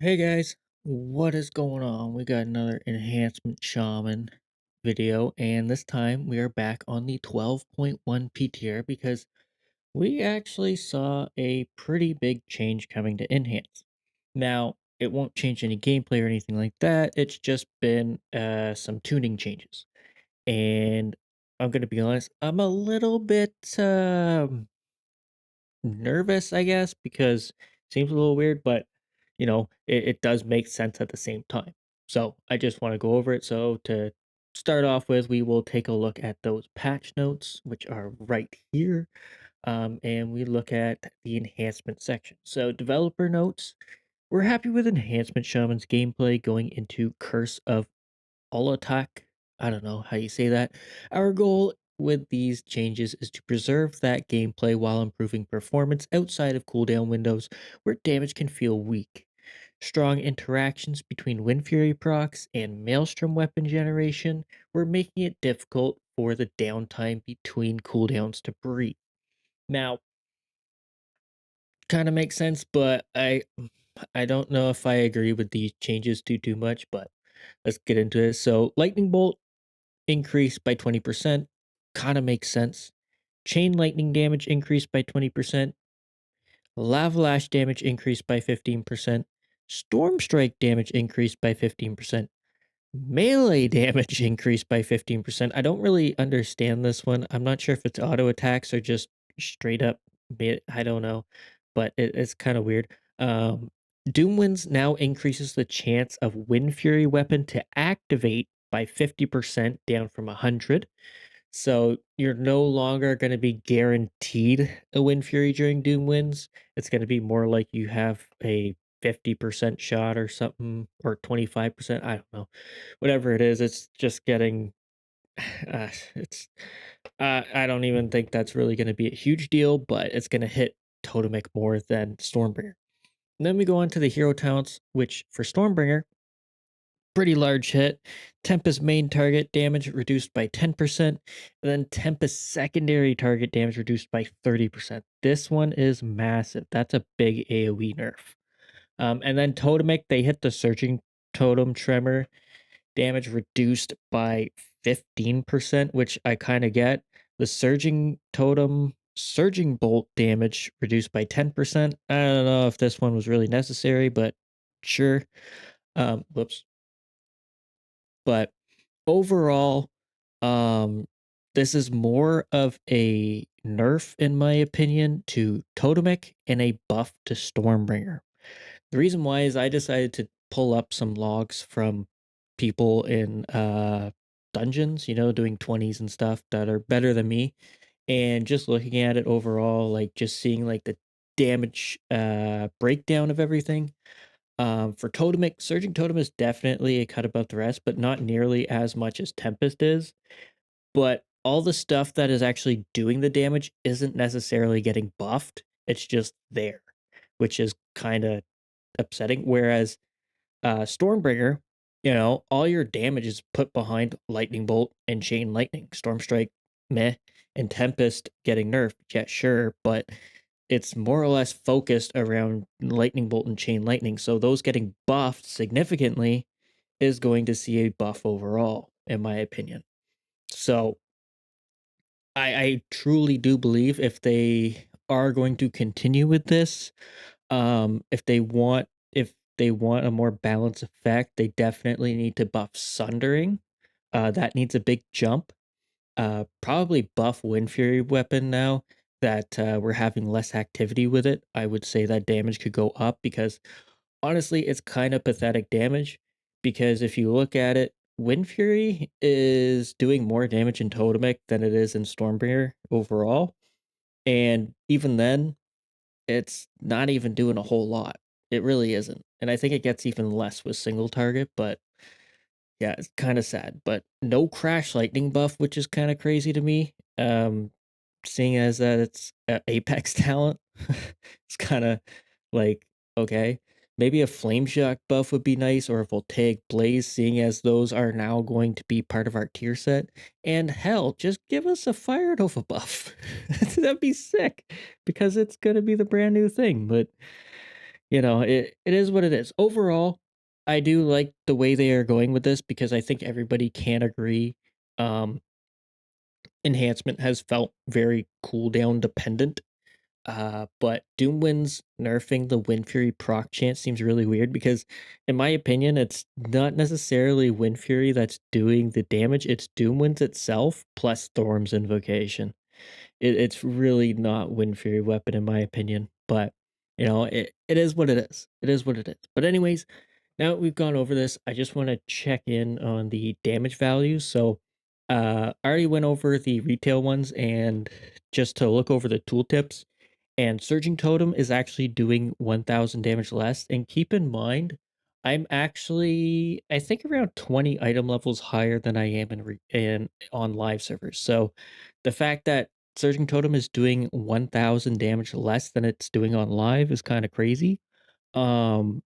Hey guys, what is going on? We got another Enhancement Shaman video, and this time we are back on the 12.1 PTR because we actually saw a pretty big change coming to Enhance. Now, it won't change any gameplay or anything like that, it's just been some tuning changes. And I'm going to be honest, I'm a little bit nervous, I guess, because it seems a little weird, but it does make sense at the same time. So I just want to go over it. So to start off with, we will take a look at those patch notes, which are right here. And we look at the enhancement section. So developer notes, we're happy with Enhancement Shaman's gameplay going into Curse of Olatak. I don't know how you say that. Our goal with these changes is to preserve that gameplay while improving performance outside of cooldown windows where damage can feel weak. Strong interactions between Wind Fury procs and Maelstrom weapon generation were making it difficult for the downtime between cooldowns to breathe. Now, kind of makes sense, but I don't know if I agree with these changes too much, but let's get into it. So, Lightning Bolt increased by 20%, kind of makes sense. Chain lightning damage increased by 20%. Lava Lash damage increased by 15%. Storm Strike damage increased by 15%. Melee damage increased by 15%. I don't really understand this one. I'm not sure if it's auto attacks or just straight up. I don't know, but it's kind of weird. Doom Winds now increases the chance of Wind Fury weapon to activate by 50% down from 100. So you're no longer going to be guaranteed a Wind Fury during Doom Winds. It's going to be more like you have a 50% shot or something, or 25%. I don't know. Whatever it is, it's just getting. It's. I don't even think that's really going to be a huge deal, but it's going to hit Totemic more than Stormbringer. And then we go on to the hero talents, which for Stormbringer, pretty large hit. Tempest main target damage reduced by 10%, and then Tempest secondary target damage reduced by 30%. This one is massive. That's a big AoE nerf. And then Totemic, they hit the Surging Totem Tremor damage reduced by 15%, which I kind of get. The Surging Bolt damage reduced by 10%. I don't know if this one was really necessary, but sure. Whoops. But overall, um, this is more of a nerf, in my opinion, to Totemic and a buff to Stormbringer. The reason why is I decided to pull up some logs from people in dungeons, doing 20s and stuff that are better than me. And just looking at it overall, like just seeing like the damage breakdown of everything. For Totemic, Surging Totem is definitely a cut above the rest, but not nearly as much as Tempest is. But all the stuff that is actually doing the damage isn't necessarily getting buffed. It's just there, which is kind of upsetting. Whereas Stormbringer, all your damage is put behind Lightning Bolt and Chain Lightning. Storm Strike, meh, and Tempest getting nerfed, yeah, sure, but it's more or less focused around Lightning Bolt and Chain Lightning. So those getting buffed significantly is going to see a buff overall, in my opinion. So I truly do believe if they are going to continue with this, if they want a more balanced effect, they definitely need to buff Sundering. That needs a big jump. Probably buff Wind Fury weapon now that we're having less activity with it. I would say that damage could go up because honestly, it's kind of pathetic damage. Because if you look at it, Wind Fury is doing more damage in Totemic than it is in Stormbringer overall. And even then, it's not even doing a whole lot. It really isn't. And I think it gets even less with single target, but yeah, it's kind of sad. But no Crash Lightning buff, which is kind of crazy to me. Seeing as that it's Apex talent, it's kind of like, okay, maybe a Flame Shock buff would be nice, or a Voltaic Blaze, seeing as those are now going to be part of our tier set. And hell, just give us a Fire Nova buff. That'd be sick, because it's going to be the brand new thing. But it is what it is. Overall, I do like the way they are going with this because I think everybody can agree. Um, Enhancement has felt very cooldown dependent. But Doomwind's nerfing the Wind Fury proc chance seems really weird because, in my opinion, it's not necessarily Wind Fury that's doing the damage, it's Doomwind's itself plus Thorm's Invocation. It's really not Wind Fury weapon in my opinion, but it is what it is. It is what it is. But anyways, now that we've gone over this, I just want to check in on the damage values. So I already went over the retail ones and just to look over the tooltips. And Surging Totem is actually doing 1000 damage less. And keep in mind, I'm actually, I think, around 20 item levels higher than I am in on live servers. So the fact that Surging Totem is doing 1000 damage less than it's doing on live is kind of crazy. Um,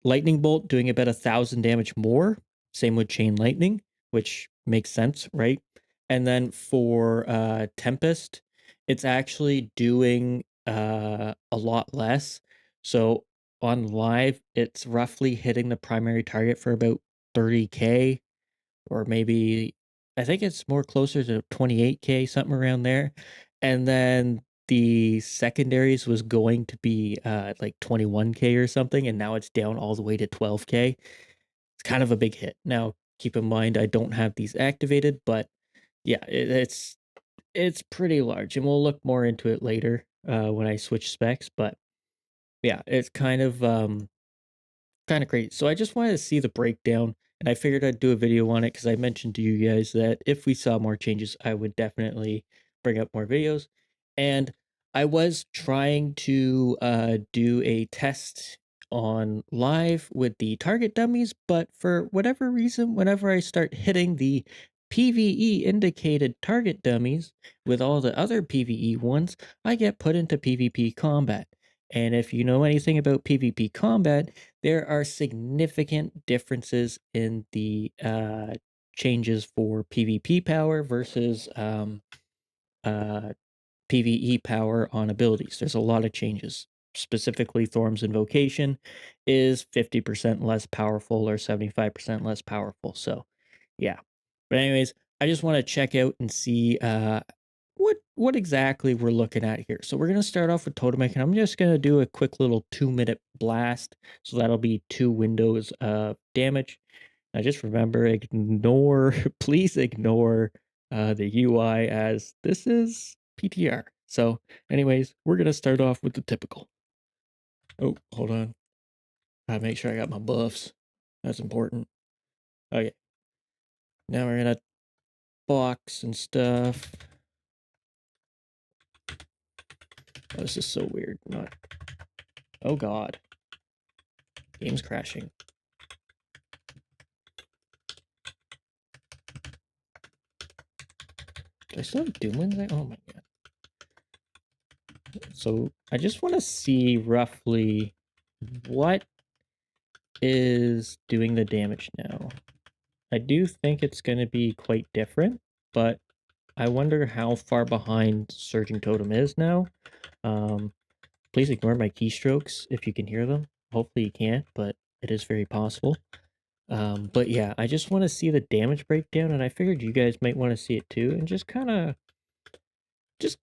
Lightning Bolt doing about 1000 damage more. Same with Chain Lightning, which makes sense, right? And then for Tempest, it's actually doing a lot less. So on live, it's roughly hitting the primary target for about 30k, or maybe I think it's more closer to 28k, something around there. And then the secondaries was going to be like 21k or something, and now it's down all the way to 12k. It's kind of a big hit. Now, keep in mind I don't have these activated, but yeah, it's pretty large, and we'll look more into it later when I switch specs. But yeah, it's kind of great. So I just wanted to see the breakdown, and I figured I'd do a video on it because I mentioned to you guys that if we saw more changes, I would definitely bring up more videos. And I was trying to do a test on live with the target dummies, but for whatever reason, whenever I start hitting the PvE indicated target dummies with all the other PvE ones, I get put into PvP combat. And if you know anything about PvP combat, there are significant differences in the changes for PvP power versus uh, PvE power on abilities. There's a lot of changes. Specifically, Thorm's Invocation is 50% less powerful or 75% less powerful. So, yeah. But anyways, I just want to check out and see what exactly we're looking at here. So we're gonna start off with Totemic, and I'm just gonna do a quick little 2-minute blast. So that'll be 2 windows of damage. Now just remember, ignore, please ignore the UI as this is PTR. So anyways, we're gonna start off with the typical. Oh, hold on. Gotta make sure I got my buffs. That's important. Okay. Now we're gonna box and stuff. Oh, this is so weird. Not. Oh God. Game's crashing. Do I still have Doomwinds there? Oh my God. So I just want to see roughly what is doing the damage now. I do think it's going to be quite different, but I wonder how far behind Surging Totem is now. Please ignore my keystrokes if you can hear them. Hopefully you can't, but it is very possible. But yeah, I just want to see the damage breakdown, and I figured you guys might want to see it too, and just kind of just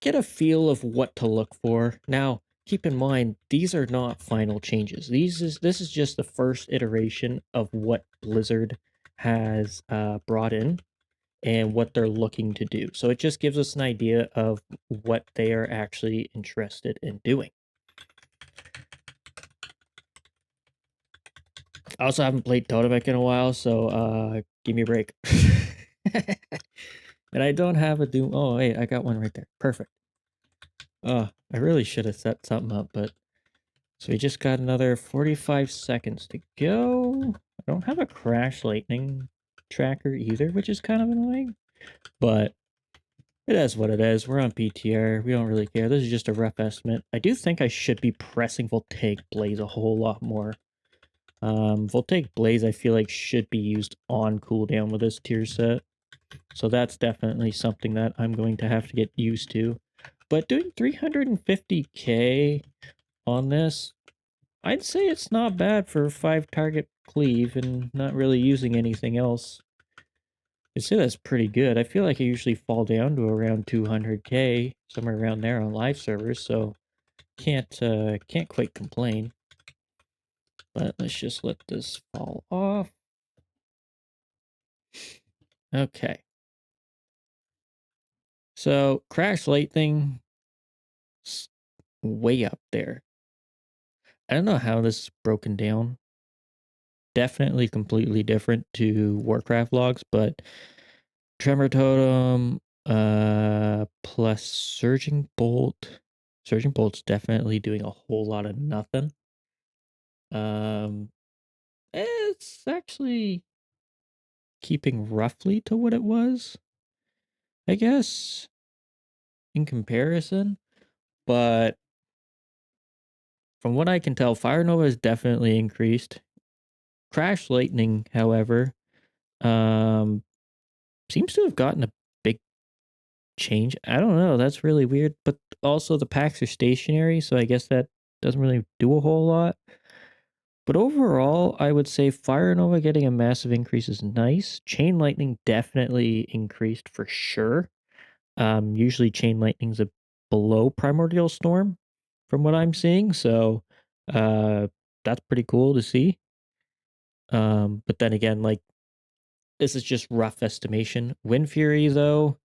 get a feel of what to look for. Now, keep in mind, these are not final changes. This is just the first iteration of what Blizzard has brought in and what they're looking to do. So it just gives us an idea of what they are actually interested in doing. I also haven't played Totemic in a while, so give me a break. And I don't have a Doom. Oh, wait, I got one right there. Perfect. I really should have set something up, but so we just got another 45 seconds to go. I don't have a crash lightning tracker either, which is kind of annoying, but it is what it is. We're on PTR. We don't really care. This is just a rough estimate. I do think I should be pressing Voltaic Blaze a whole lot more. Voltaic Blaze, I feel like, should be used on cooldown with this tier set. So that's definitely something that I'm going to have to get used to. But doing 350k on this. I'd say it's not bad for a 5 target cleave and not really using anything else. I'd say that's pretty good. I feel like I usually fall down to around 200k, somewhere around there on live servers, so can't quite complain. But let's just let this fall off. Okay. So crash lightning way up there. I don't know how this is broken down. Definitely completely different to Warcraft logs, but Tremor Totem plus Surging Bolt. Surging Bolt's definitely doing a whole lot of nothing. Um it's actually keeping roughly to what it was, I guess, in comparison. But from what I can tell, Fire Nova has definitely increased. Crash Lightning, however, um, seems to have gotten a big change. I don't know. That's really weird. But also, the packs are stationary, so I guess that doesn't really do a whole lot. But overall, I would say Fire Nova getting a massive increase is nice. Chain Lightning definitely increased for sure. Usually, Chain Lightning's a below Primordial Storm, from what I'm seeing. So, uh, that's pretty cool to see. But then again, like, this is just rough estimation. Wind Fury, though,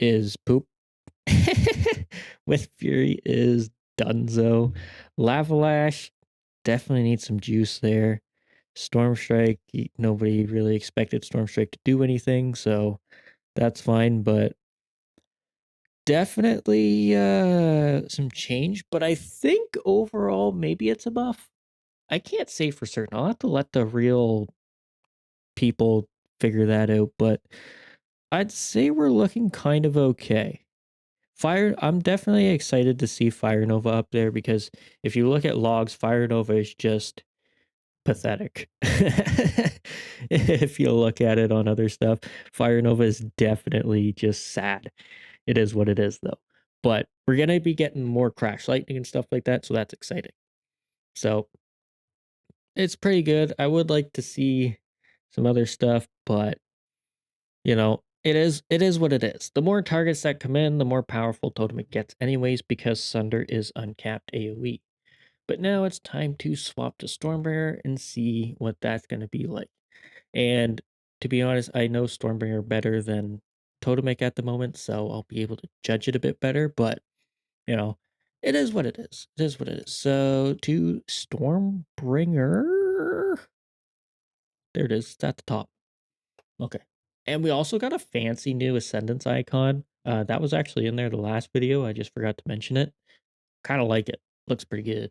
is poop. Wind Fury is dunzo. Lavalash definitely needs some juice there. Storm Strike, nobody really expected Storm Strike to do anything, so that's fine, but definitely some change. But I think overall, maybe it's a buff. I can't say for certain. I'll have to let the real people figure that out, but I'd say we're looking kind of okay. I'm definitely excited to see Fire Nova up there because if you look at logs, Fire Nova is just pathetic. If you look at it on other stuff, Fire Nova is definitely just sad. It is what it is, though. But we're gonna be getting more Crash Lightning and stuff like that, so that's exciting. So it's pretty good. I would like to see some other stuff, but it is what it is. The more targets that come in, the more powerful Totemic gets anyways, because Sunder is uncapped AoE. But now it's time to swap to Stormbringer and see what that's going to be like. And to be honest, I know Stormbringer better than Totemic at the moment, so I'll be able to judge it a bit better, but you know, it is what it is. It is what it is. So to Stormbringer. There it is. It's at the top. Okay. And we also got a fancy new Ascendance icon. That was actually in there the last video. I just forgot to mention it. Kind of like it. Looks pretty good.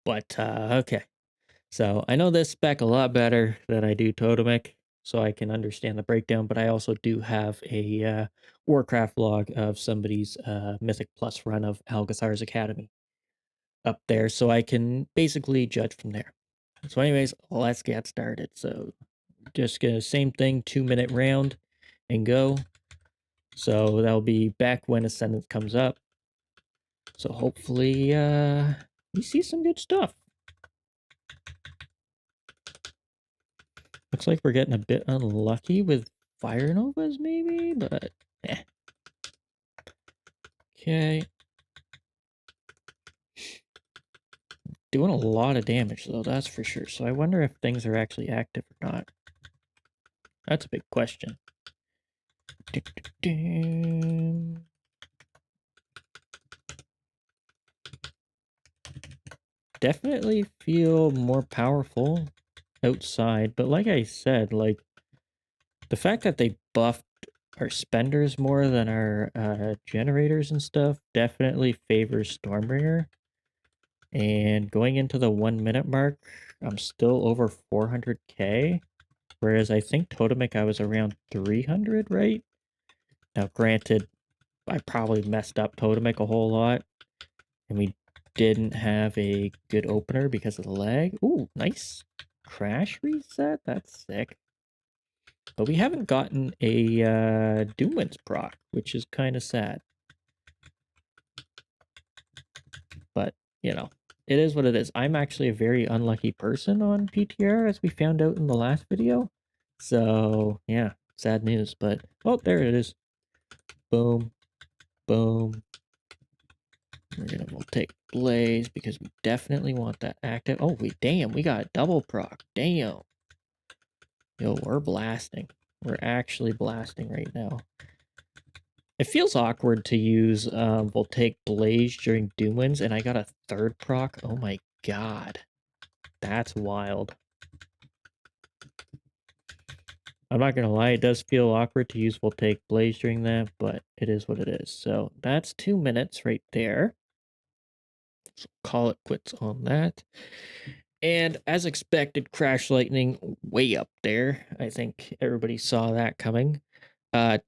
But okay. So I know this spec a lot better than I do Totemic, so I can understand the breakdown. But I also do have a Warcraft log of somebody's Mythic Plus run of Algazar's Academy up there, so I can basically judge from there. So, anyways, let's get started. So just gonna same thing, 2-minute round and go. So that'll be back when Ascendance comes up. So hopefully we see some good stuff. Looks like we're getting a bit unlucky with Fire Novas maybe, but eh. Okay. Doing a lot of damage though, that's for sure. So I wonder if things are actually active or not. That's a big question. Definitely feel more powerful outside, but like I said, like the fact that they buffed our spenders more than our generators and stuff definitely favors Stormbringer. And going into the 1-minute mark, I'm still over 400k, whereas I think Totemic I was around 300, right? Now, granted, I probably messed up Totemic a whole lot, and we didn't have a good opener because of the lag. Ooh, nice crash reset. That's sick. But we haven't gotten a Doomwind's proc, which is kind of sad. but you know, it is what it is. I'm actually a very unlucky person on PTR, as we found out in the last video. So yeah, sad news. But oh, there it is. Boom, boom. We'll take Blaze because we definitely want that active. Oh, damn, we got a double proc. Damn. Yo, we're blasting. We're actually blasting right now. It feels awkward to use Voltaic Blaze during Doomwinds, and I got a third proc. Oh my god. That's wild. I'm not gonna lie, it does feel awkward to use Voltaic Blaze during that, but it is what it is. So that's 2 minutes right there. So call it quits on that. And as expected, Crash Lightning way up there. I think everybody saw that coming.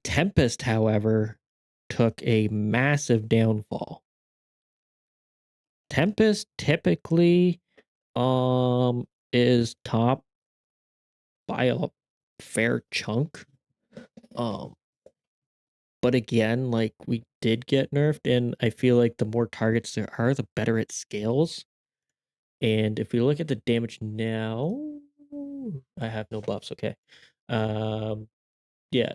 Tempest, however, took a massive downfall. Tempest typically is top by a fair chunk. But again, like, we did get nerfed, and I feel like the more targets there are, the better it scales. And if we look at the damage now, I have no buffs, okay. Yeah,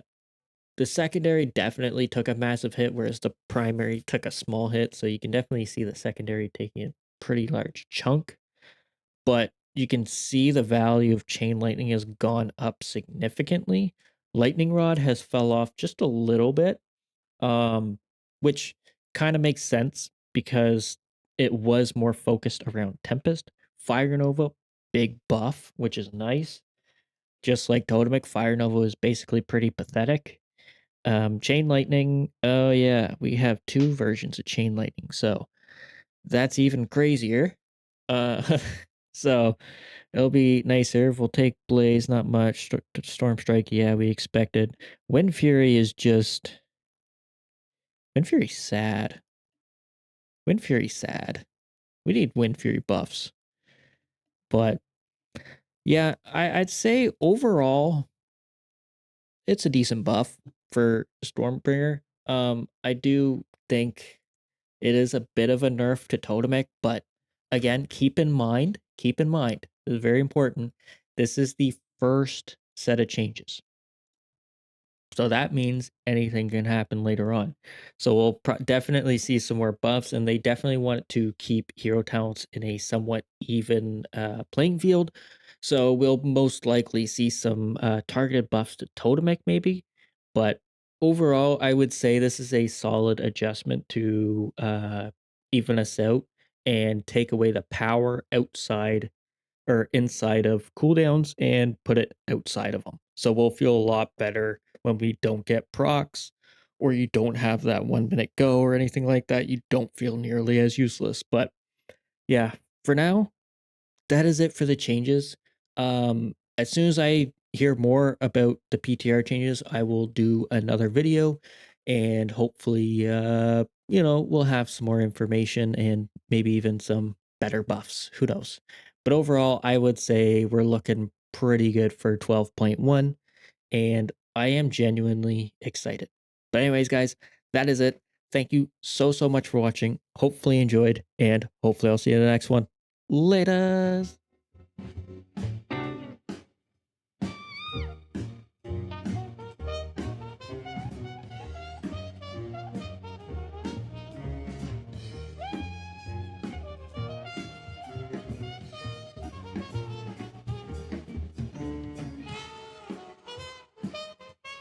the secondary definitely took a massive hit, whereas the primary took a small hit, so you can definitely see the secondary taking a pretty large chunk. But you can see the value of Chain Lightning has gone up significantly. Lightning Rod has fell off just a little bit, which kind of makes sense because it was more focused around Tempest. Fire Nova, big buff, which is nice. Just like Totemic, Fire Nova is basically pretty pathetic. Chain Lightning, oh yeah, we have 2 versions of Chain Lightning, so that's even crazier. Uh, so it'll be nicer. We'll take Blaze, not much. Storm Strike, yeah, we expected. Wind Fury is just... Wind Fury's sad. Wind Fury's sad. We need Wind Fury buffs. But yeah, I'd say overall, it's a decent buff for Stormbringer. I do think it is a bit of a nerf to Totemic, but again, keep in mind, this is very important. This is the first set of changes. So that means anything can happen later on. So we'll definitely see some more buffs, and they definitely want to keep hero talents in a somewhat even playing field. So we'll most likely see some targeted buffs to Totemic maybe. But overall, I would say this is a solid adjustment to even us out and take away the power outside or inside of cooldowns and put it outside of them. So we'll feel a lot better when we don't get procs, or you don't have that 1 minute go or anything like that. You don't feel nearly as useless. But yeah, for now, that is it for the changes. As soon as I hear more about the PTR changes, I will do another video, and hopefully, we'll have some more information and maybe even some better buffs. Who knows? But overall, I would say we're looking pretty good for 12.1, and I am genuinely excited. But anyways, guys, that is it. Thank you so much for watching. Hopefully you enjoyed, and hopefully I'll see you in the next one. Later.